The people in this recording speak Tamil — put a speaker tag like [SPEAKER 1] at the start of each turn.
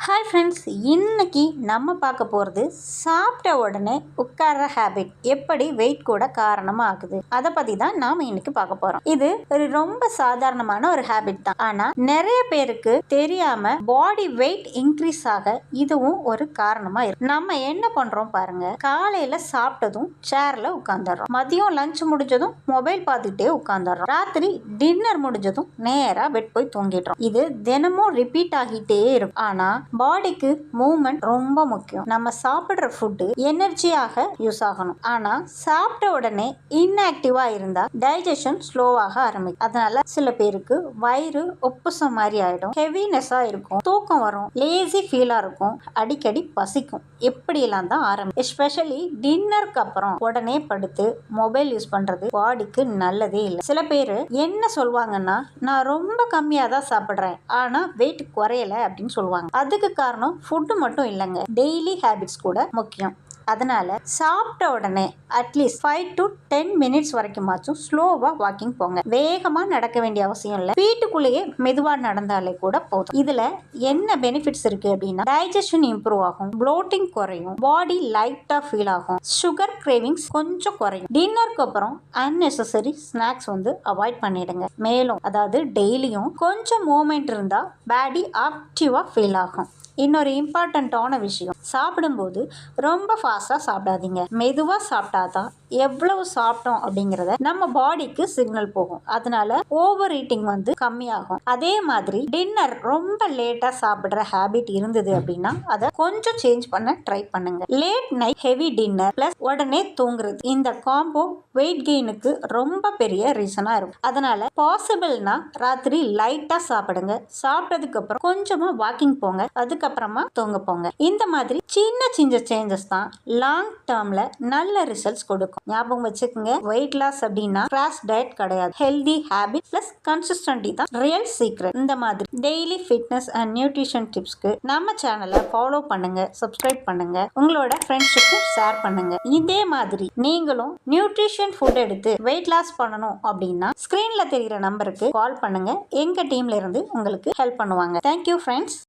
[SPEAKER 1] ஹாய் ஃப்ரெண்ட்ஸ், இன்னைக்கு நம்ம பார்க்க போகிறது சாப்பிட்ட உடனே உட்கார்ற ஹேபிட் எப்படி வெயிட் கூட காரணமாக ஆகுது. அதை பற்றி தான் நாம் இன்னைக்கு பார்க்க போகிறோம். இது ஒரு ரொம்ப சாதாரணமான ஒரு ஹேபிட் தான். ஆனால் நிறைய பேருக்கு தெரியாம பாடி வெயிட் இன்க்ரீஸ் ஆக இதுவும் ஒரு காரணமாக இருக்கு. நம்ம என்ன பண்ணுறோம் பாருங்க, காலையில் சாப்பிட்டதும் சேர்ல உட்காந்துடுறோம், மதியம் லஞ்ச் முடிஞ்சதும் மொபைல் பார்த்துட்டே உட்காந்துடுறோம், ராத்திரி டின்னர் முடிஞ்சதும் நேராக பெட் போய் தூங்கிடுறோம். இது தினமும் ரிப்பீட் ஆகிட்டே இருக்கும். ஆனால் பாடிக்கு மூவ்மெண்ட் ரொம்ப முக்கியம். நம்ம சாப்பிடுற ஃபுட்டு எனர்ஜியாக யூஸ் ஆகணும். ஆனா சாப்பிட்ட உடனே இன்ஆக்டிவா இருந்தா டைஜஷன் ஸ்லோவாக ஆரம்பிக்கும். அதனால சில பேருக்கு வயிறு உப்புசம் மாதிரி ஆயிடும், ஹெவினஸா இருக்கும், தூக்கம் வரும், லேசி ஃபீலா இருக்கும், அடிக்கடி பசிக்கும். இப்படி எல்லாம் தான் ஆரம்பிக்கும். எஸ்பெஷலி டின்னருக்கு அப்புறம் உடனே படுத்து மொபைல் யூஸ் பண்றது பாடிக்கு நல்லதே இல்லை. சில பேர் என்ன சொல்லுவாங்கன்னா, நான் ரொம்ப கம்மியா தான் சாப்பிடுறேன் ஆனா வெயிட் குறையல அப்படின்னு சொல்லுவாங்க. அதுக்கு காரணம் ஃபுட்டு மட்டும் இல்லைங்க, டெய்லி ஹேபிட்ஸ் கூட முக்கியம். அதனால சாப்பிட்ட உடனே அட்லீஸ்ட் 5 to 10 மினிட்ஸ் வரைக்குமாச்சும் ஸ்லோவா வாக்கிங் போங்க. வேகமா நடக்க வேண்டிய அவசியம் இல்லை, வீட்டுக்குள்ளேயே மெதுவா நடந்தாலே கூட போதும். இதுல என்ன பெனிஃபிட்ஸ் இருக்கு அப்படின்னா, டைஜஷன் இம்ப்ரூவ் ஆகும், ப்ளோட்டிங் குறையும், பாடி லைட்டா ஃபீல் ஆகும், சுகர் கிரேவிங்ஸ் கொஞ்சம் குறையும். டின்னருக்கு அப்புறம் அன்னெசரி ஸ்நாக்ஸ் அவாய்ட் பண்ணிடுங்க. மேலும் அதாவது டெய்லியும் கொஞ்சம் மூவ்மெண்ட் இருந்தா பாடி ஆக்டிவா ஃபீல் ஆகும். இன்னொரு இம்பார்ட்டண்ட்டான விஷயம், சாப்பிடும்போது ரொம்ப ஃபாஸ்ட்டாக சாப்பிடாதீங்க. மெதுவாக சாப்பிட்டாதான் எவ்வளவு சாப்பிட்டோம் அப்படிங்கிறத நம்ம பாடிக்கு சிக்னல் போகும். அதனால ஓவர் ஈட்டிங் கம்மியாகும். அதே மாதிரி டின்னர் ரொம்ப லேட்டாக சாப்பிட்ற ஹேபிட் இருந்தது அப்படின்னா அதை கொஞ்சம் சேஞ்ச் பண்ண ட்ரை பண்ணுங்க. Late night heavy dinner plus உடனே தூங்குறது, இந்த காம்போ வெயிட் கெயினுக்கு ரொம்ப பெரிய ரீசனாக இருக்கும். அதனால பாசிபிள்னா ராத்திரி லைட்டாக சாப்பிடுங்க, சாப்பிட்டதுக்கு அப்புறம் கொஞ்சமாக வாக்கிங் போங்க, அதுக்கப்புறமா தூங்க போங்க. இந்த மாதிரி சின்ன சின்ன சேஞ்சஸ் தான் லாங் டேர்ம்ல நல்ல ரிசல்ட்ஸ் கொடுக்கும். ஞாபகம் வச்சுக்கோங்க, வெயிட் லாஸ் அப்படின்னா கிராஷ் டயட் கிடையாது, ஹெல்தி ஹேபிட் பிளஸ் கன்சிஸ்டன்சி தான் ரியல் சீக்ரெட். இந்த மாதிரி டெய்லி ஃபிட்னஸ் அண்ட் நியூட்ரிஷன் டிப்ஸ்க்கு நம்ம சேனலை ஃபாலோ பண்ணுங்க, சப்ஸ்கிரைப் பண்ணுங்க, உங்களோட ஃப்ரெண்ட்ஸுக்கும் ஷேர் பண்ணுங்க. இதே மாதிரி நீங்களும் நியூட்ரிஷன் ஃபுட் எடுத்து வெயிட் லாஸ் பண்ணணும் அப்படின்னா ஸ்கிரீன்ல தெரிகிற நம்பருக்கு கால் பண்ணுங்க, எங்க டீம்ல இருந்து உங்களுக்கு ஹெல்ப் பண்ணுவாங்க. Thank you friends.